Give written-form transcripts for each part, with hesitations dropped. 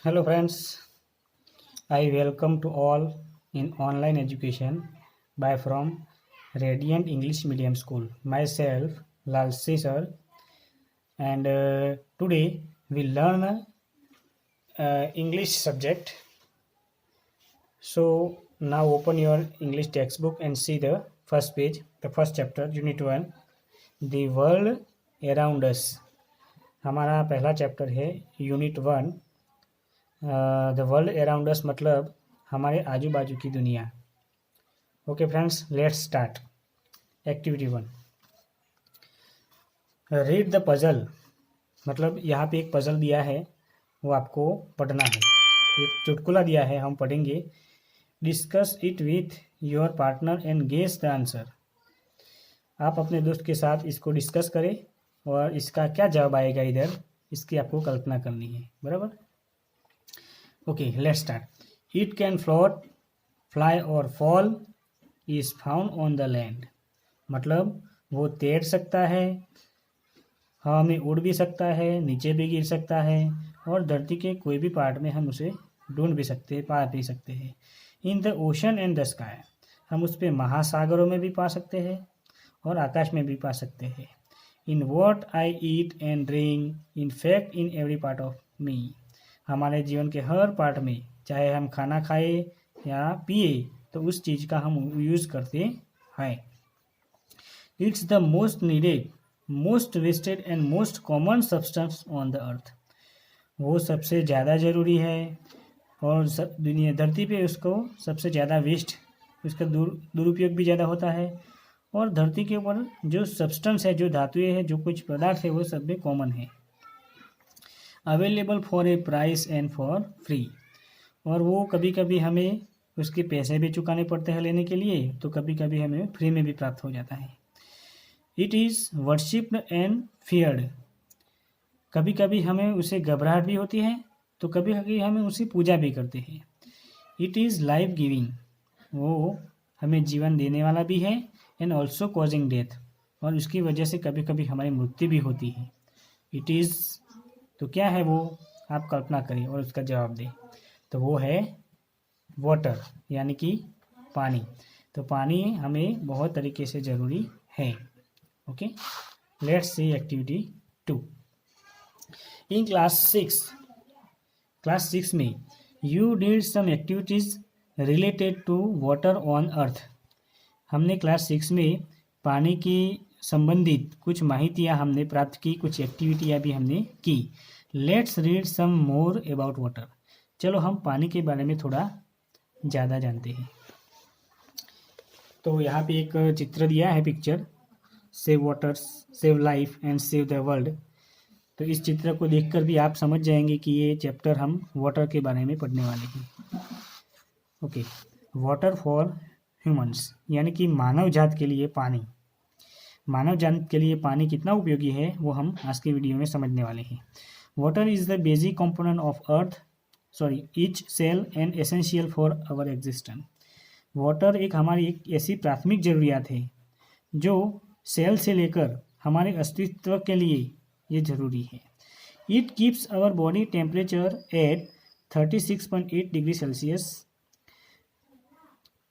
Hello friends, I welcome to all in online education by from Radiant English Medium School. Myself, Lalsi sir, and today we learn English subject. So now open your English textbook and see the first page, the first chapter, Unit 1, The World Around Us. हमारा पहला chapter है unit 1, the world around us मतलब हमारे आजू बाजू की दुनिया। Okay friends, let's start. Activity 1, read the puzzle मतलब यहाँ पे एक पजल दिया है, वो आपको पढ़ना है। एक चुटकुला दिया है, हम पढ़ेंगे। Discuss it with your partner and guess the answer. आप अपने दोस्त के साथ इसको डिस्कस करें और इसका क्या जवाब आएगा इधर, इसकी आपको कल्पना करनी है, बराबर। Okay, let's start. It can float, fly और fall, is found on the land मतलब वो तैर सकता है, हवा में उड़ भी सकता है, नीचे भी गिर सकता है और धरती के कोई भी पार्ट में हम उसे ढूंढ भी सकते हैं, पा भी सकते हैं। In the ocean and the sky हम उस पर महासागरों में भी पा सकते हैं और आकाश में भी पा सकते हैं। In what I eat and drink, in fact in every part of me हमारे जीवन के हर पार्ट में, चाहे हम खाना खाए या पिए, तो उस चीज़ का हम यूज़ करते हैं। It's the most needed, most wasted and most common substance on the earth वो सबसे ज़्यादा ज़रूरी है और दुनिया धरती पे उसको सबसे ज़्यादा वेस्ट, उसका दुरुपयोग भी ज़्यादा होता है। और धरती के ऊपर जो सब्सटेंस है, जो धातुएं हैं, जो कुछ पदार्थ है, वो सब में कॉमन है। Available for a price and for free और वो कभी कभी हमें उसके पैसे भी चुकाने पड़ते हैं लेने के लिए, तो कभी कभी हमें फ्री में भी प्राप्त हो जाता है। It is worshipped and feared कभी कभी हमें उसे घबराहट भी होती है, तो कभी कभी हमें उसकी पूजा भी करते हैं। इट इज़ लाइफ गिविंग वो हमें जीवन देने वाला भी है, एंड ऑल्सो कॉजिंग डेथ और उसकी वजह से कभी कभी हमारी मृत्यु भी होती है। इट इज़ तो क्या है वो, आप कल्पना करें और उसका जवाब दें। तो वो है वाटर यानी कि पानी। तो पानी हमें बहुत तरीके से ज़रूरी है। Okay, let's see activity 2। In class 6 में you did some activities related to water on earth हमने क्लास 6 में पानी की संबंधित कुछ माहितियाँ हमने प्राप्त की, कुछ एक्टिविटियाँ भी हमने की। Let's read some more about water चलो हम पानी के बारे में थोड़ा ज़्यादा जानते हैं। तो यहाँ पे एक चित्र दिया है, picture, save water, save life and save the world. तो इस चित्र को देखकर भी आप समझ जाएंगे कि ये चैप्टर हम वाटर के बारे में पढ़ने वाले हैं। ओके, वाटर फॉर ह्यूमंस यानी कि मानव जात के लिए पानी। मानव जात के लिए पानी कितना उपयोगी है वो हम आज के वीडियो में समझने वाले हैं। Water is the basic component of earth each cell and essential for our existence. Water एक हमारी एक ऐसी प्राथमिक ज़रूरियात है जो सेल से लेकर हमारे अस्तित्व के लिए ये ज़रूरी है। It keeps our body temperature at 36.8 degree Celsius.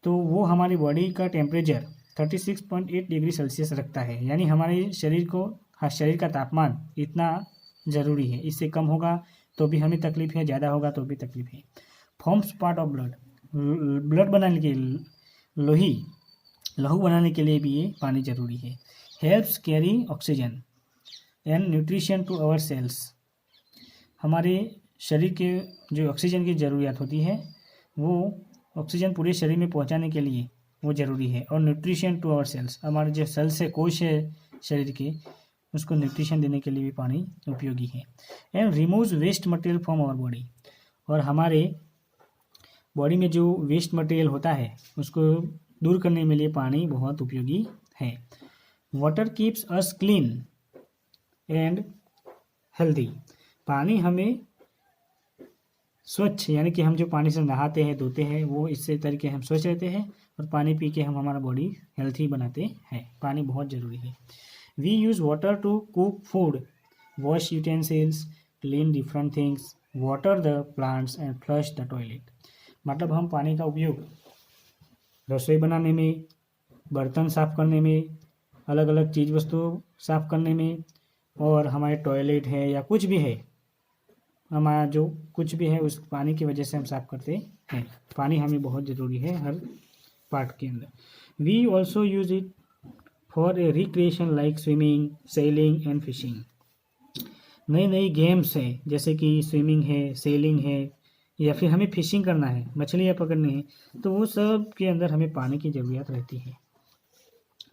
तो वो हमारी बॉडी का टेम्परेचर 36.8 डिग्री सेल्सियस रखता है, यानी हमारे शरीर का तापमान इतना ज़रूरी है। इससे कम होगा तो भी हमें तकलीफ है, ज़्यादा होगा तो भी तकलीफ है। फॉर्म्स पार्ट ऑफ ब्लड बनाने के लहू बनाने के लिए भी ये पानी ज़रूरी है। Helps carry oxygen and nutrition to our cells हमारे शरीर के जो ऑक्सीजन की ज़रूरियात होती है वो ऑक्सीजन पूरे शरीर में पहुंचाने के लिए वो ज़रूरी है। और न्यूट्रिशन टू आवर सेल्स हमारे जो सेल्स है, कोश है शरीर के, उसको न्यूट्रिशन देने के लिए भी पानी उपयोगी है। And removes waste material from our body और हमारे बॉडी में जो वेस्ट मटेरियल होता है उसको दूर करने के लिए पानी बहुत उपयोगी है। Water keeps us clean and healthy पानी हमें स्वच्छ यानी कि हम जो पानी से नहाते हैं, धोते हैं, वो इससे तरीके हम स्वच्छ रहते हैं और पानी पी के हम हमारा बॉडी हेल्थी बनाते हैं। पानी बहुत ज़रूरी है। We use water to cook food, wash utensils, clean different things water the plants and flush the toilet. मतलब हम पानी का उपयोग रसोई बनाने में, बर्तन साफ करने में, अलग अलग चीज़ वस्तु साफ करने में, और हमारे टॉयलेट है या कुछ भी है, हमारा जो कुछ भी है उस पानी की वजह से हम साफ करते हैं। पानी हमें बहुत ज़रूरी है हर पार्ट के अंदर। We also use it for a recreation like swimming, sailing and fishing. नई नई गेम्स हैं जैसे कि स्विमिंग है, सेलिंग है, या फिर हमें फिशिंग करना है, मछलियाँ पकड़नी है, तो वो सब के अंदर हमें पानी की ज़रूरत रहती है।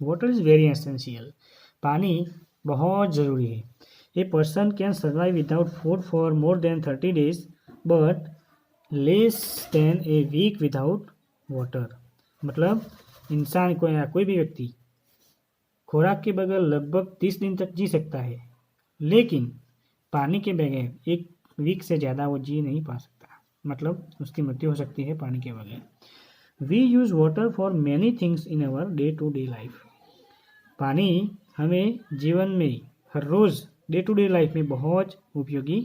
Water is very essential. पानी बहुत ज़रूरी है। A person can survive without food for more than 30 days but less than a week without water. मतलब इंसान को या कोई भी व्यक्ति खुराक के बगैर लगभग 30 दिन तक जी सकता है, लेकिन पानी के बगैर एक वीक से ज़्यादा वो जी नहीं पा सकता। मतलब उसकी मृत्यु हो सकती है पानी के बगैर। We use water for many things in our day to day life. पानी हमें जीवन में हर रोज़ डे टू डे लाइफ में बहुत उपयोगी